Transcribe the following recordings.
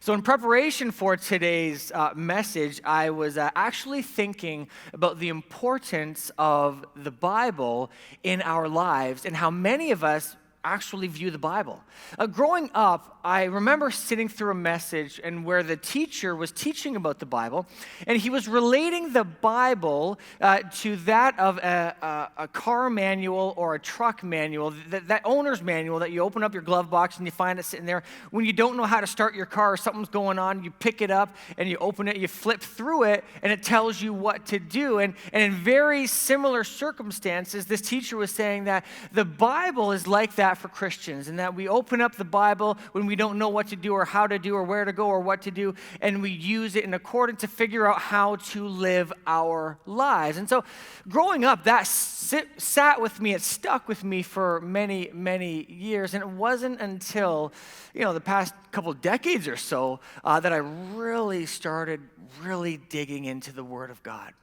So in preparation for today's message, I was actually thinking about the importance of the Bible in our lives and how many of us actually view the Bible. Growing up, I remember sitting through a message and where the teacher was teaching about the Bible, and he was relating the Bible to that of a car manual or a truck manual, that owner's manual that you open up your glove box and you find it sitting there. When you don't know how to start your car or something's going on, you pick it up and you open it, you flip through it, and it tells you what to do. And in very similar circumstances, this teacher was saying that the Bible is like that for Christians, and that we open up the Bible when we don't know what to do or how to do or where to go or what to do, and we use it in accordance to figure out how to live our lives. And so growing up, that sat with me, it stuck with me for many, many years, and it wasn't until, the past couple decades or so that I really started digging into the Word of God.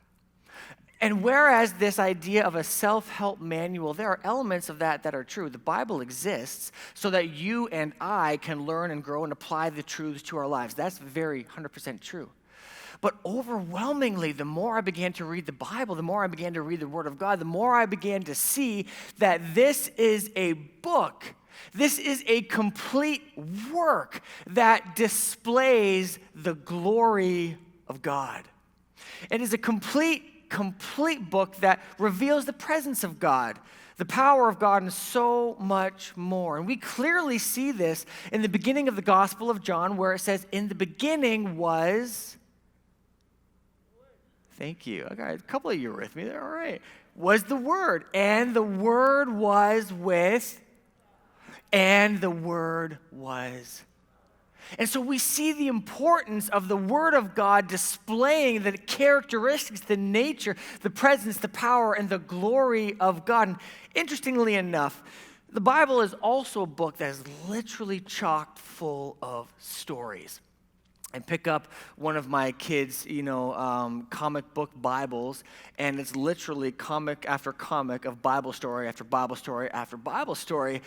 And whereas this idea of a self-help manual, there are elements of that are true. The Bible exists so that you and I can learn and grow and apply the truths to our lives. That's very 100% true. But overwhelmingly, the more I began to read the Bible, the more I began to read the Word of God, the more I began to see that this is a book. This is a complete work that displays the glory of God. It is a complete book that reveals the presence of God, the power of God, and so much more. And we clearly see this in the beginning of the Gospel of John, where it says, in the beginning was, thank you. Okay, a couple of you were with me there, all right. Was the Word, and the Word was with, and the Word was. And so we see the importance of the Word of God displaying the characteristics, the nature, the presence, the power, and the glory of God. And interestingly enough, the Bible is also a book that is literally chock full of stories. I pick up one of my kids', comic book Bibles, and it's literally comic after comic of Bible story after Bible story after Bible story.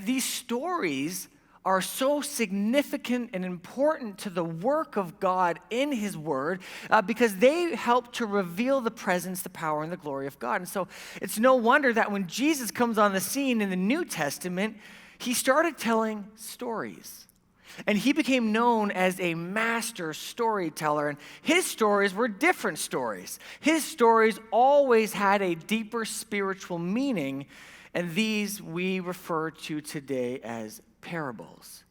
These stories are so significant and important to the work of God in His Word because they help to reveal the presence, the power, and the glory of God. And so it's no wonder that when Jesus comes on the scene in the New Testament, He started telling stories. And He became known as a master storyteller, and His stories were different stories. His stories always had a deeper spiritual meaning, and these we refer to today as parables.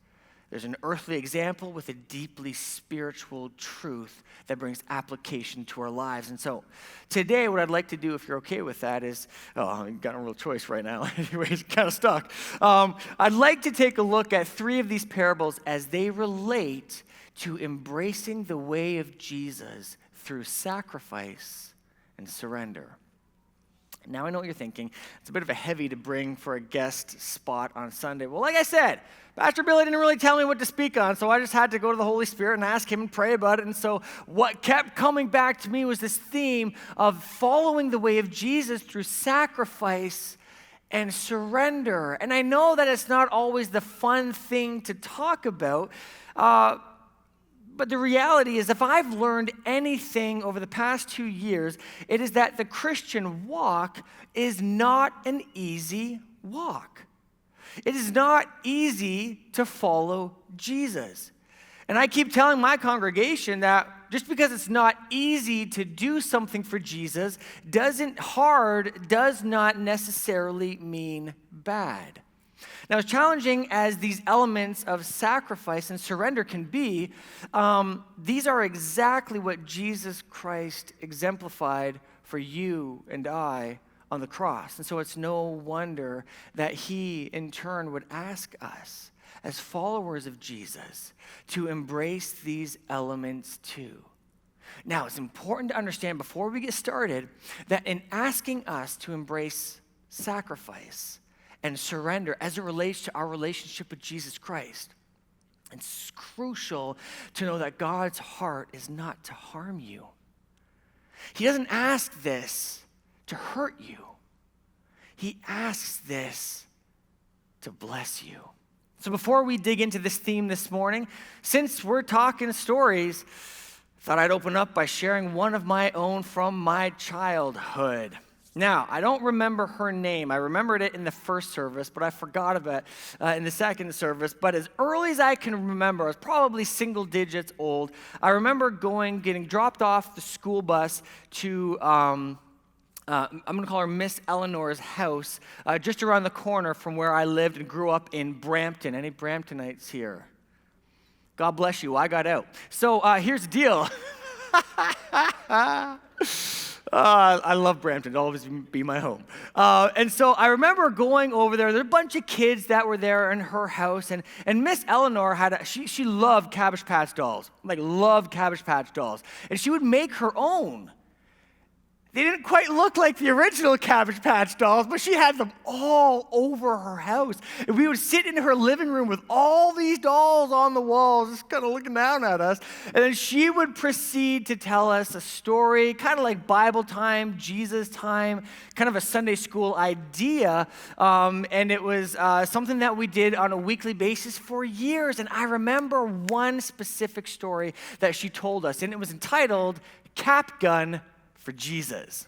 There's an earthly example with a deeply spiritual truth that brings application to our lives. And so today what I'd like to do, if you're okay with that, is, I've got no real choice right now. Anyways, kind of stuck. I'd like to take a look at 3 of these parables as they relate to embracing the way of Jesus through sacrifice and surrender. Now I know what you're thinking. It's a bit of a heavy to bring for a guest spot on Sunday. Well, like I said, Pastor Billy didn't really tell me what to speak on, so I just had to go to the Holy Spirit and ask Him and pray about it. And so what kept coming back to me was this theme of following the way of Jesus through sacrifice and surrender. And I know that it's not always the fun thing to talk about, but the reality is, if I've learned anything over the past 2 years, it is that the Christian walk is not an easy walk. It is not easy to follow Jesus. And I keep telling my congregation that just because it's not easy to do something for Jesus does not necessarily mean bad. Now, as challenging as these elements of sacrifice and surrender can be, these are exactly what Jesus Christ exemplified for you and I on the cross. And so it's no wonder that He, in turn, would ask us, as followers of Jesus, to embrace these elements too. Now, it's important to understand before we get started that in asking us to embrace sacrifice and surrender as it relates to our relationship with Jesus Christ, it's crucial to know that God's heart is not to harm you. He doesn't ask this to hurt you. He asks this to bless you. So before we dig into this theme this morning, since we're talking stories, I thought I'd open up by sharing one of my own from my childhood. Now, I don't remember her name. I remembered it in the first service, but I forgot about it in the second service. But as early as I can remember, I was probably single digits old. I remember getting dropped off the school bus to, I'm going to call her Miss Eleanor's house, just around the corner from where I lived and grew up in Brampton. Any Bramptonites here? God bless you, I got out. So here's the deal. I love Brampton. It'll always be my home. And so I remember going over there. There were a bunch of kids that were there in her house. And Miss Eleanor she loved Cabbage Patch dolls. Like, loved Cabbage Patch dolls. And she would make her own. They didn't quite look like the original Cabbage Patch dolls, but she had them all over her house. And we would sit in her living room with all these dolls on the walls, just kind of looking down at us. And then she would proceed to tell us a story, kind of like Bible time, Jesus time, kind of a Sunday school idea. And it was something that we did on a weekly basis for years. And I remember one specific story that she told us, and it was entitled Cap Gun for Jesus.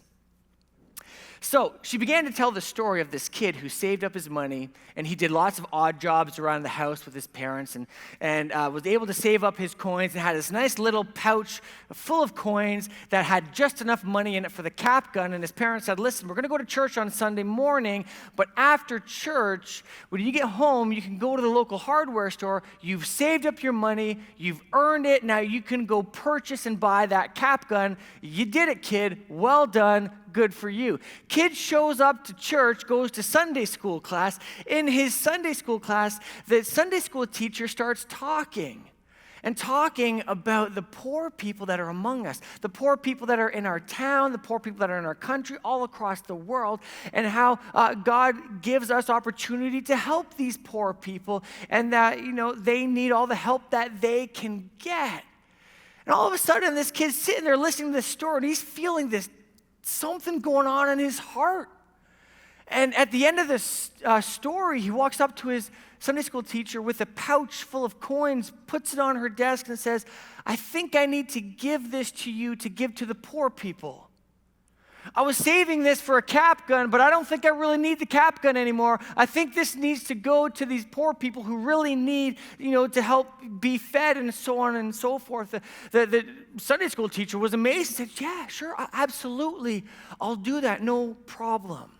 So she began to tell the story of this kid who saved up his money, and he did lots of odd jobs around the house with his parents, and was able to save up his coins and had this nice little pouch full of coins that had just enough money in it for the cap gun. And his parents said, listen, we're going to go to church on Sunday morning, but after church, when you get home, you can go to the local hardware store. You've saved up your money. You've earned it. Now you can go purchase and buy that cap gun. You did it, kid. Well done. Good for you. Kid shows up to church, goes to Sunday school class. In his Sunday school class, the Sunday school teacher starts talking about the poor people that are among us, the poor people that are in our town, the poor people that are in our country, all across the world, and how God gives us opportunity to help these poor people, and that, they need all the help that they can get. And all of a sudden, this kid's sitting there listening to this story, and he's feeling this something going on in his heart. And at the end of this story, he walks up to his Sunday school teacher with a pouch full of coins, puts it on her desk, and says, I think I need to give this to you to give to the poor people. I was saving this for a cap gun, but I don't think I really need the cap gun anymore. I think this needs to go to these poor people who really need, to help be fed and so on and so forth. The Sunday school teacher was amazed and said, yeah, sure, absolutely. I'll do that, no problem.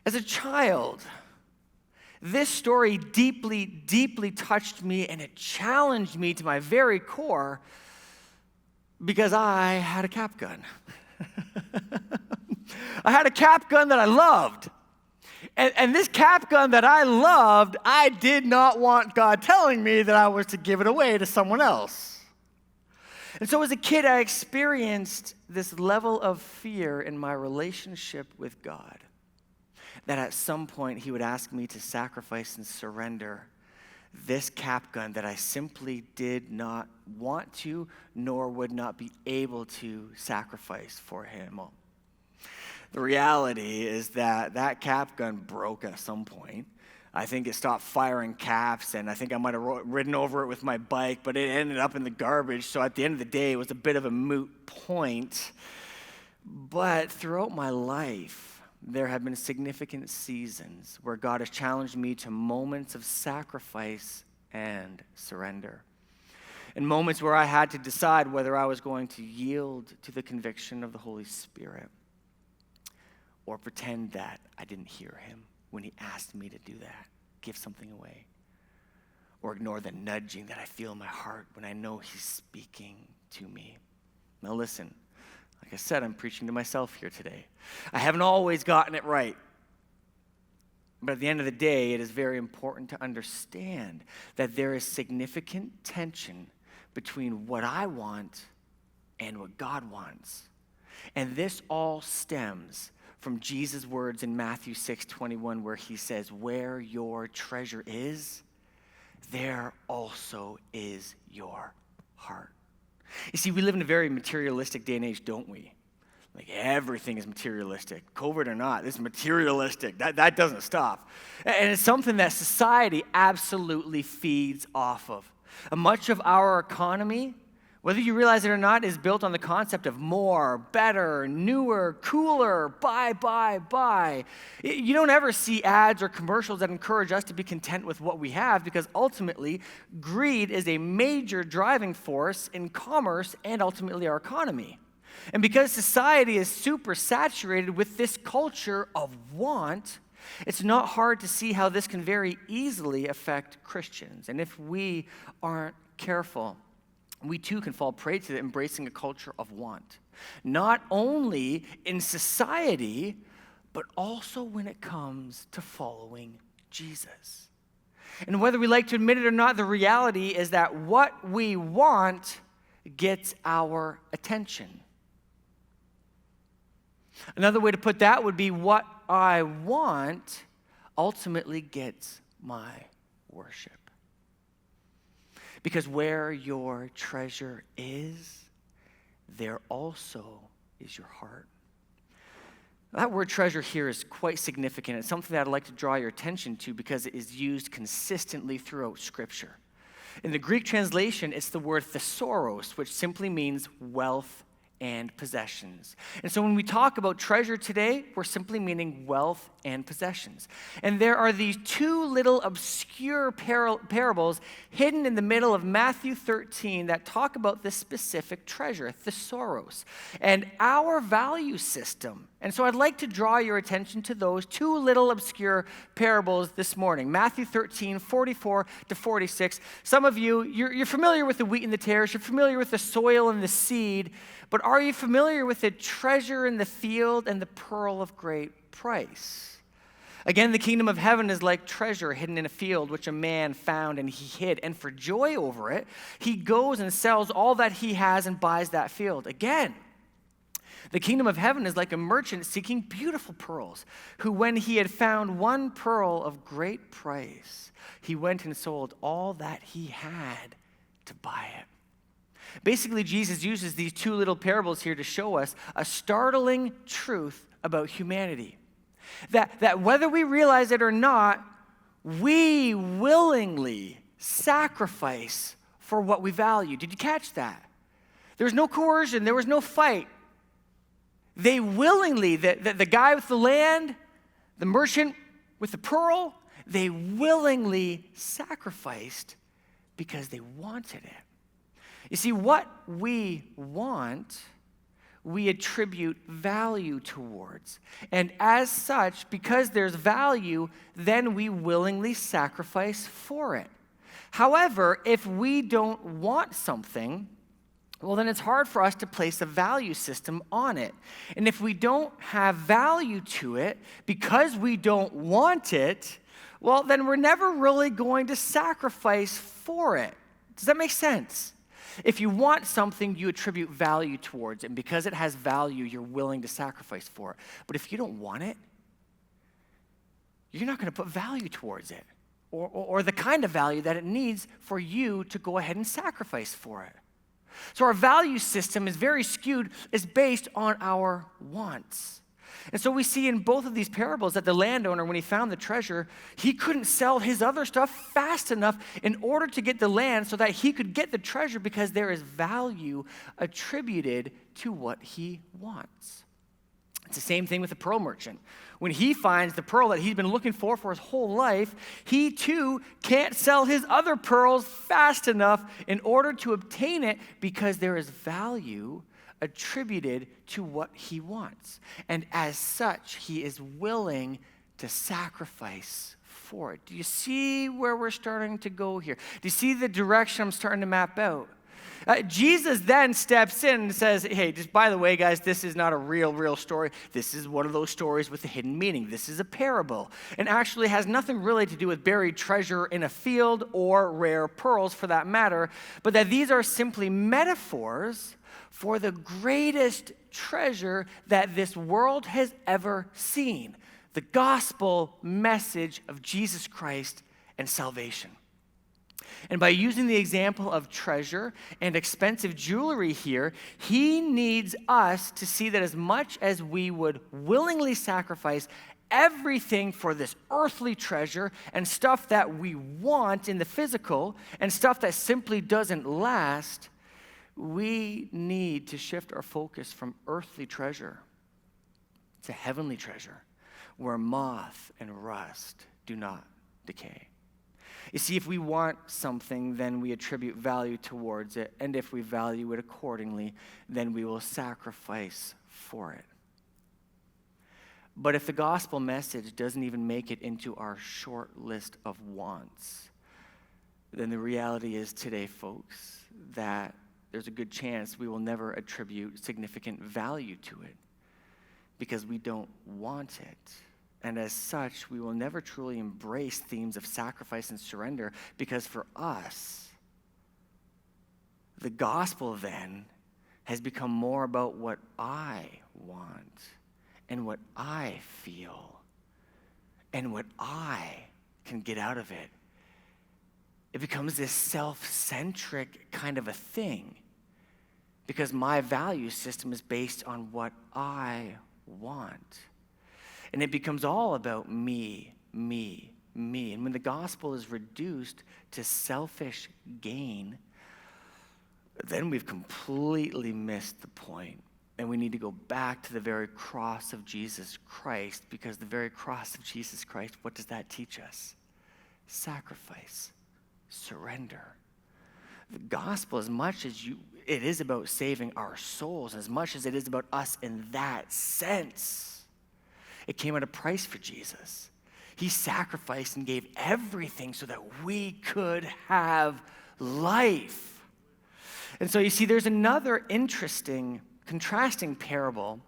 As a child, this story deeply, deeply touched me, and it challenged me to my very core, because I had a cap gun. I had a cap gun that I loved. And this cap gun that I loved, I did not want God telling me that I was to give it away to someone else. And so as a kid, I experienced this level of fear in my relationship with God, that at some point he would ask me to sacrifice and surrender this cap gun that I simply did not want to, nor would not be able to sacrifice for him. Well, the reality is that cap gun broke at some point. I think it stopped firing caps, and I think I might have ridden over it with my bike, but it ended up in the garbage. So at the end of the day, it was a bit of a moot point. But throughout my life, there have been significant seasons where God has challenged me to moments of sacrifice and surrender. And moments where I had to decide whether I was going to yield to the conviction of the Holy Spirit or pretend that I didn't hear him when he asked me to do that, give something away, or ignore the nudging that I feel in my heart when I know he's speaking to me. Now listen. Like I said, I'm preaching to myself here today. I haven't always gotten it right. But at the end of the day, it is very important to understand that there is significant tension between what I want and what God wants. And this all stems from Jesus' words in Matthew 6:21, where he says, where your treasure is, there also is your heart. You see, we live in a very materialistic day and age, don't we? Like everything is materialistic. COVID or not, this is materialistic. That doesn't stop. And it's something that society absolutely feeds off of. Much of our economy, whether you realize it or not, is built on the concept of more, better, newer, cooler, buy. You don't ever see ads or commercials that encourage us to be content with what we have, because ultimately, greed is a major driving force in commerce and ultimately our economy. And because society is super saturated with this culture of want, it's not hard to see how this can very easily affect Christians. And if we aren't careful, we too can fall prey to embracing a culture of want. Not only in society, but also when it comes to following Jesus. And whether we like to admit it or not, the reality is that what we want gets our attention. Another way to put that would be what I want ultimately gets my worship. Because where your treasure is, there also is your heart. That word treasure here is quite significant. It's something that I'd like to draw your attention to because it is used consistently throughout Scripture. In the Greek translation, it's the word thesaurus, which simply means wealth and possessions. And so when we talk about treasure today, we're simply meaning wealth and possessions. And there are these two little obscure parables hidden in the middle of Matthew 13 that talk about this specific treasure, thesaurus, and our value system. And so I'd like to draw your attention to those two little obscure parables this morning. Matthew 13, 44 to 46. Some of you, you're familiar with the wheat and the tares. You're familiar with the soil and the seed. But are you familiar with the treasure in the field and the pearl of great price? Again, the kingdom of heaven is like treasure hidden in a field, which a man found and he hid. And for joy over it, he goes and sells all that he has and buys that field. Again, the kingdom of heaven is like a merchant seeking beautiful pearls, who when he had found one pearl of great price, he went and sold all that he had to buy it. Basically, Jesus uses these two little parables here to show us a startling truth about humanity. That whether we realize it or not, we willingly sacrifice for what we value. Did you catch that? There was no coercion. There was no fight. They willingly, the guy with the land, the merchant with the pearl, they willingly sacrificed because they wanted it. You see, what we want, we attribute value towards. And as such, because there's value, then we willingly sacrifice for it. However, if we don't want something, well, then it's hard for us to place a value system on it. And if we don't have value to it because we don't want it, well, then we're never really going to sacrifice for it. Does that make sense? If you want something, you attribute value towards it. And because it has value, you're willing to sacrifice for it. But if you don't want it, you're not going to put value towards it or the kind of value that it needs for you to go ahead and sacrifice for it. So our value system is very skewed, is based on our wants. And so we see in both of these parables that the landowner, when he found the treasure, he couldn't sell his other stuff fast enough in order to get the land so that he could get the treasure because there is value attributed to what he wants. It's the same thing with the pearl merchant. When he finds the pearl that he's been looking for his whole life, he too can't sell his other pearls fast enough in order to obtain it because there is value attributed to what he wants. And as such, he is willing to sacrifice for it. Do you see where we're starting to go here? Do you see the direction I'm starting to map out? Jesus then steps in and says, hey, just by the way, guys, this is not a real story. This is one of those stories with a hidden meaning. This is a parable and actually has nothing really to do with buried treasure in a field or rare pearls for that matter, but that these are simply metaphors for the greatest treasure that this world has ever seen, the gospel message of Jesus Christ and salvation. And by using the example of treasure and expensive jewelry here, he needs us to see that as much as we would willingly sacrifice everything for this earthly treasure and stuff that we want in the physical and stuff that simply doesn't last, we need to shift our focus from earthly treasure to heavenly treasure, where moth and rust do not decay. You see, if we want something, then we attribute value towards it, and if we value it accordingly, then we will sacrifice for it. But if the gospel message doesn't even make it into our short list of wants, then the reality is today, folks, that there's a good chance we will never attribute significant value to it because we don't want it. And as such, we will never truly embrace themes of sacrifice and surrender because for us, the gospel then has become more about what I want and what I feel and what I can get out of it. It becomes this self-centric kind of a thing because my value system is based on what I want. And it becomes all about me, me, me. And when the gospel is reduced to selfish gain, then we've completely missed the point. And we need to go back to the very cross of Jesus Christ, because the very cross of Jesus Christ, what does that teach us? Sacrifice, surrender. The gospel, as much as it is about saving our souls, as much as it is about us in that sense, it came at a price for Jesus. He sacrificed and gave everything so that we could have life. And so you see, there's another interesting, contrasting parable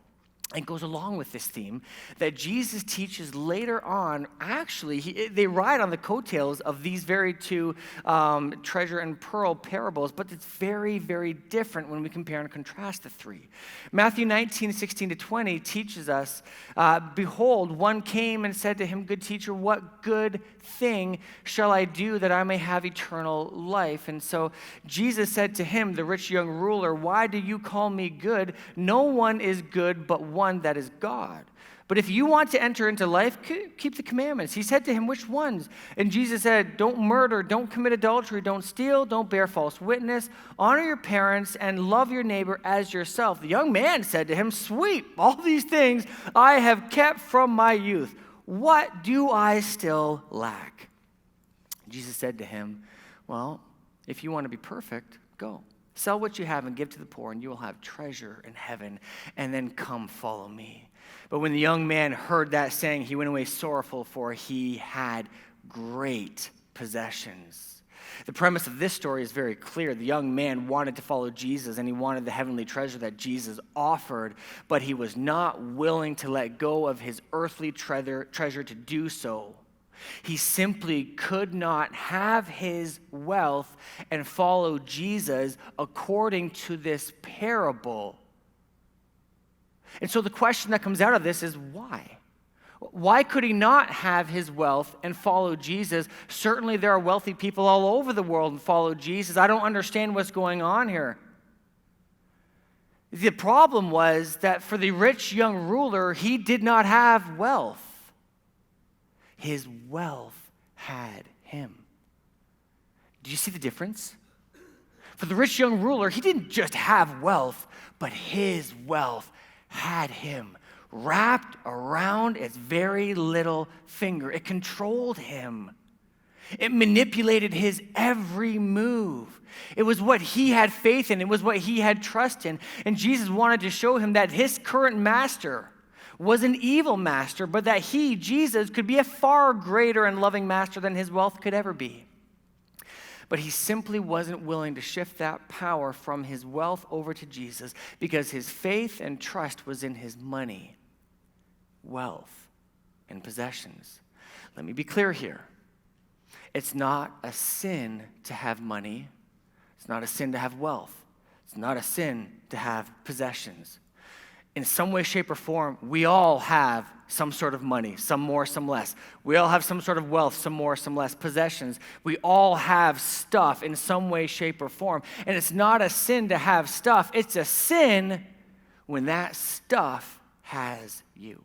that goes along with this theme that Jesus teaches later on. Actually, they ride on the coattails of these very two treasure and pearl parables, but it's very, very different when we compare and contrast the three. Matthew 19:16-20 teaches us, behold, one came and said to him, good teacher, what good thing shall I do that I may have eternal life? And so Jesus said to him, the rich young ruler, why do you call me good? No one is good but one, that is God. But if you want to enter into life, keep the commandments. He said to him, which ones? And Jesus said, don't murder, don't commit adultery, don't steal, don't bear false witness, honor your parents, and love your neighbor as yourself. The young man said to him, sweet, all these things I have kept from my youth. What do I still lack? Jesus said to him, well, if you want to be perfect, go. Sell what you have and give to the poor, and you will have treasure in heaven, and then come follow me. But when the young man heard that saying, he went away sorrowful, for he had great possessions. The premise of this story is very clear. The young man wanted to follow Jesus, and he wanted the heavenly treasure that Jesus offered, but he was not willing to let go of his earthly treasure to do so. He simply could not have his wealth and follow Jesus according to this parable. And so the question that comes out of this is why? Why could he not have his wealth and follow Jesus? Certainly there are wealthy people all over the world and follow Jesus. I don't understand what's going on here. The problem was that for the rich young ruler, he did not have wealth. His wealth had him. Do you see the difference? For the rich young ruler, he didn't just have wealth, but his wealth had him wrapped around its very little finger. It controlled him. It manipulated his every move. It was what he had faith in. It was what he had trust in. And Jesus wanted to show him that his current master was an evil master, but that he, Jesus, could be a far greater and loving master than his wealth could ever be. But he simply wasn't willing to shift that power from his wealth over to Jesus because his faith and trust was in his money, wealth, and possessions. Let me be clear here. It's not a sin to have money. It's not a sin to have wealth. It's not a sin to have possessions. in some way, shape, or form, we all have some sort of money, some more, some less. We all have some sort of wealth, some more, some less. Possessions. We all have stuff in some way, shape, or form. And it's not a sin to have stuff. It's a sin when that stuff has you.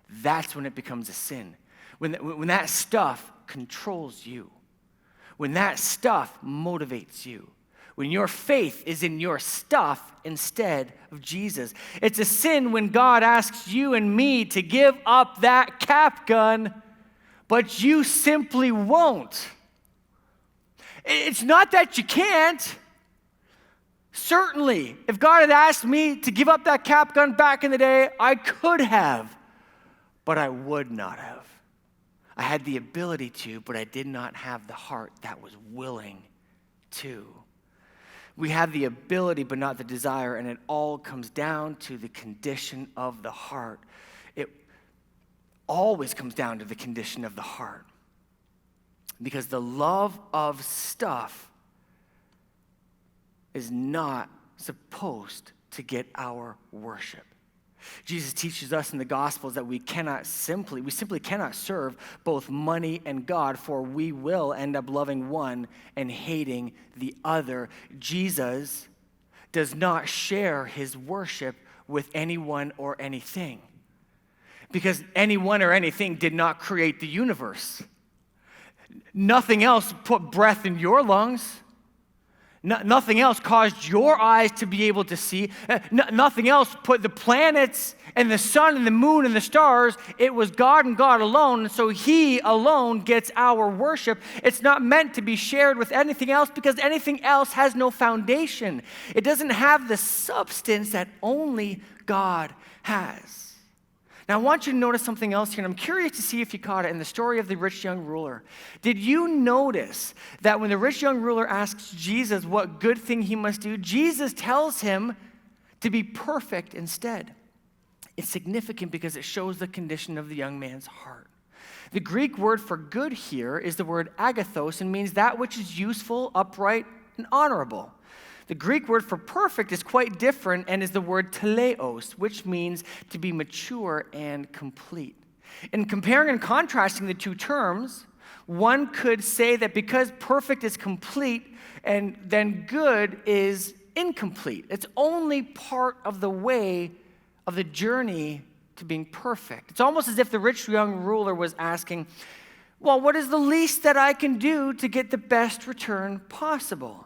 That's when it becomes a sin. When that stuff controls you. When that stuff motivates you. When your faith is in your stuff instead of Jesus. It's a sin when God asks you and me to give up that cap gun, but you simply won't. It's not that you can't. Certainly, if God had asked me to give up that cap gun back in the day, I could have, but I would not have. I had the ability to, but I did not have the heart that was willing to. We have the ability, but not the desire, and it all comes down to the condition of the heart. It always comes down to the condition of the heart. Because the love of stuff is not supposed to get our worship. Jesus teaches us in the Gospels that we simply cannot serve both money and God, for we will end up loving one and hating the other. Jesus does not share his worship with anyone or anything, because anyone or anything did not create the universe. Nothing else put breath in your lungs. Nothing else caused your eyes to be able to see. Nothing else put the planets and the sun and the moon and the stars. It was God and God alone, and so he alone gets our worship. It's not meant to be shared with anything else because anything else has no foundation. It doesn't have the substance that only God has. Now, I want you to notice something else here, and I'm curious to see if you caught it in the story of the rich young ruler. Did you notice that when the rich young ruler asks Jesus what good thing he must do, Jesus tells him to be perfect instead? It's significant because it shows the condition of the young man's heart. The Greek word for good here is the word agathos and means that which is useful, upright, and honorable. The Greek word for perfect is quite different and is the word teleos, which means to be mature and complete. In comparing and contrasting the two terms, one could say that because perfect is complete, and then good is incomplete. It's only part of the way of the journey to being perfect. It's almost as if the rich young ruler was asking, well, what is the least that I can do to get the best return possible?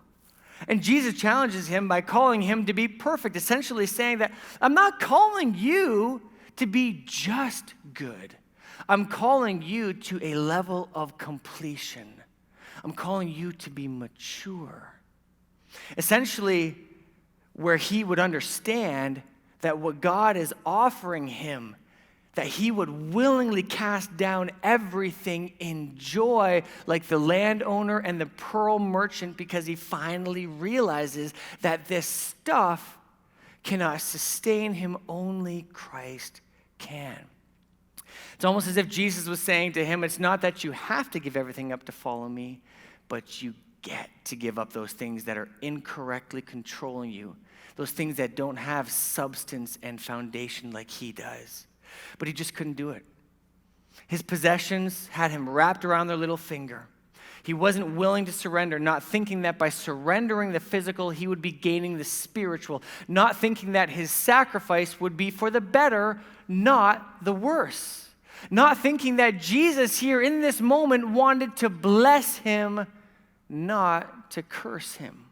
And Jesus challenges him by calling him to be perfect, essentially saying that I'm not calling you to be just good. I'm calling you to a level of completion. I'm calling you to be mature. Essentially, where he would understand that what God is offering him, that he would willingly cast down everything in joy like the landowner and the pearl merchant, because he finally realizes that this stuff cannot sustain him, only Christ can. It's almost as if Jesus was saying to him, it's not that you have to give everything up to follow me, but you get to give up those things that are incorrectly controlling you, those things that don't have substance and foundation like he does. But he just couldn't do it. His possessions had him wrapped around their little finger. He wasn't willing to surrender, not thinking that by surrendering the physical, he would be gaining the spiritual, not thinking that his sacrifice would be for the better, not the worse, not thinking that Jesus here in this moment wanted to bless him, not to curse him.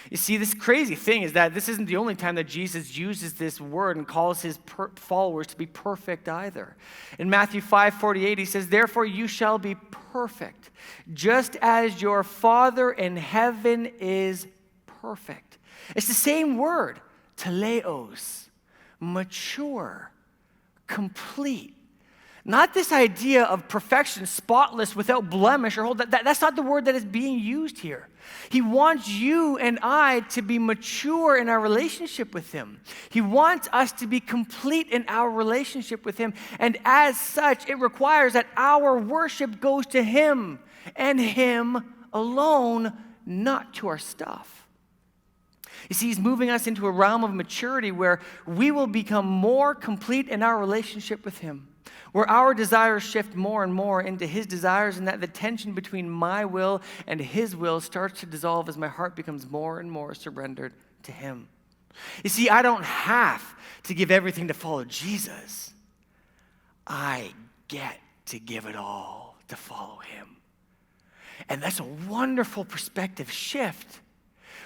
You see, this crazy thing is that this isn't the only time that Jesus uses this word and calls his followers to be perfect either. In Matthew 5:48, he says, therefore you shall be perfect, just as your Father in heaven is perfect. It's the same word, teleos, mature, complete. Not this idea of perfection, spotless, without blemish or hold. That's not the word that is being used here. He wants you and I to be mature in our relationship with him. He wants us to be complete in our relationship with him. And as such, it requires that our worship goes to him and him alone, not to our stuff. You see, he's moving us into a realm of maturity where we will become more complete in our relationship with him, where our desires shift more and more into his desires, and that the tension between my will and his will starts to dissolve as my heart becomes more and more surrendered to him. You see, I don't have to give everything to follow Jesus. I get to give it all to follow him. And that's a wonderful perspective shift.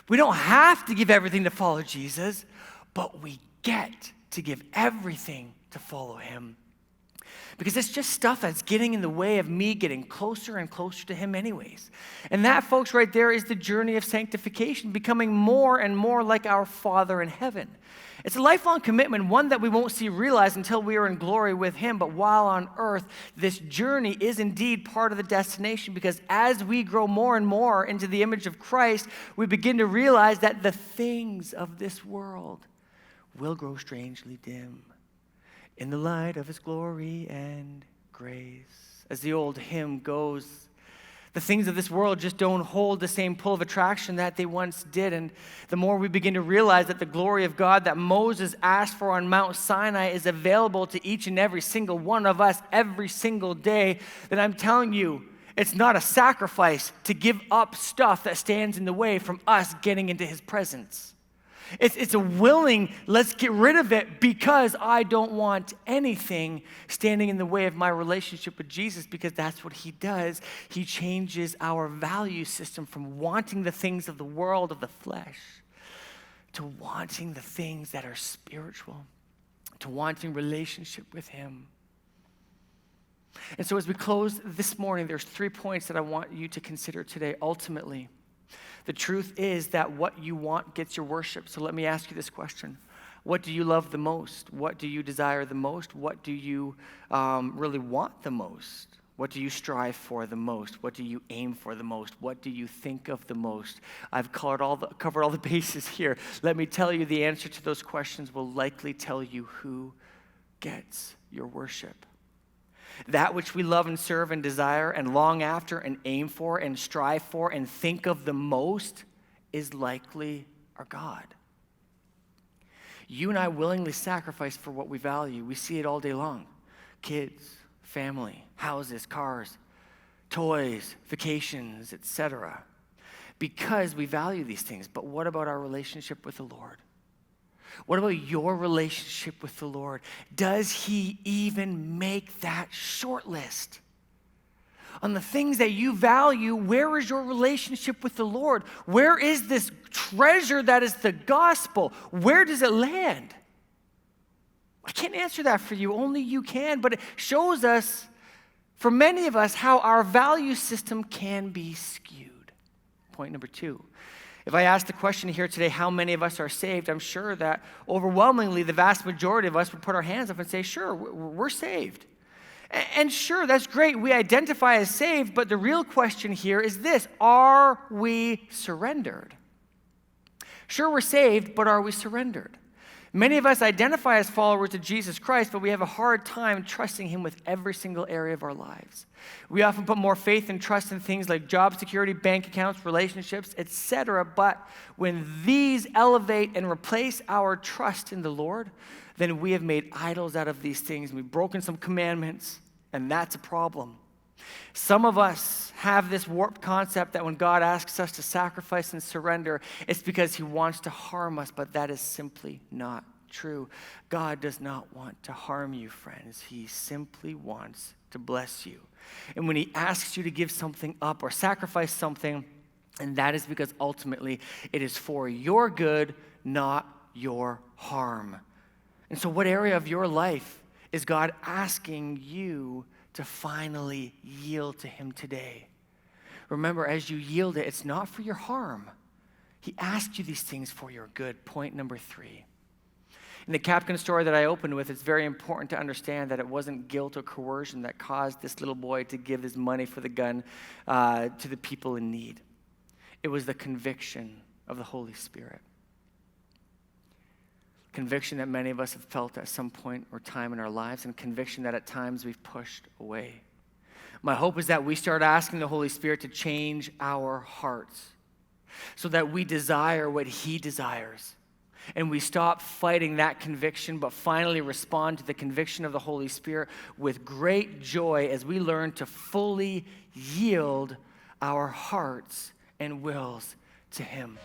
We don't have to give everything to follow Jesus, but we get to give everything to follow him. Because it's just stuff that's getting in the way of me getting closer and closer to him anyways. And that, folks, right there is the journey of sanctification, becoming more and more like our Father in heaven. It's a lifelong commitment, one that we won't see realized until we are in glory with him. But while on earth, this journey is indeed part of the destination, because as we grow more and more into the image of Christ, we begin to realize that the things of this world will grow strangely dim in the light of his glory and grace. As the old hymn goes, the things of this world just don't hold the same pull of attraction that they once did. And the more we begin to realize that the glory of God that Moses asked for on Mount Sinai is available to each and every single one of us every single day, then I'm telling you, it's not a sacrifice to give up stuff that stands in the way from us getting into his presence. It's a willing, let's get rid of it because I don't want anything standing in the way of my relationship with Jesus, because that's what he does. He changes our value system from wanting the things of the world, of the flesh, to wanting the things that are spiritual, to wanting relationship with him. And so as we close this morning, there's 3 points that I want you to consider today. Ultimately, the truth is that what you want gets your worship. So let me ask you this question. What do you love the most? What do you desire the most? What do you really want the most? What do you strive for the most? What do you aim for the most? What do you think of the most? I've covered all the bases here. Let me tell you, the answer to those questions will likely tell you who gets your worship. That which we love and serve and desire and long after and aim for and strive for and think of the most is likely our God. You and I willingly sacrifice for what we value. We see it all day long. Kids, family, houses, cars, toys, vacations, etc. Because we value these things. But what about our relationship with the Lord? What about your relationship with the Lord? Does he even make that short list? On the things that you value, where is your relationship with the Lord? Where is this treasure that is the gospel? Where does it land? I can't answer that for you. Only you can. But it shows us, for many of us, how our value system can be skewed. Point number 2. If I ask the question here today, how many of us are saved, I'm sure that overwhelmingly the vast majority of us would put our hands up and say, sure, we're saved. And sure, that's great. We identify as saved, but the real question here is this: are we surrendered? Sure, we're saved, but are we surrendered? Many of us identify as followers of Jesus Christ, but we have a hard time trusting him with every single area of our lives. We often put more faith and trust in things like job security, bank accounts, relationships, etc. But when these elevate and replace our trust in the Lord, then we have made idols out of these things, and we've broken some commandments, and that's a problem. Some of us have this warped concept that when God asks us to sacrifice and surrender, it's because he wants to harm us, but that is simply not true. God does not want to harm you, friends. He simply wants to bless you. And when he asks you to give something up or sacrifice something, and that is because ultimately it is for your good, not your harm. And so what area of your life is God asking you to finally yield to him today? Remember, as you yield it, it's not for your harm. He asked you these things for your good. Point number 3. In the Captain story that I opened with, it's very important to understand that it wasn't guilt or coercion that caused this little boy to give his money for the gun to the people in need. It was the conviction of the Holy Spirit. Conviction that many of us have felt at some point or time in our lives, and conviction that at times we've pushed away. My hope is that we start asking the Holy Spirit to change our hearts. so that we desire what he desires. And we stop fighting that conviction, but finally respond to the conviction of the Holy Spirit with great joy as we learn to fully yield our hearts and wills to him.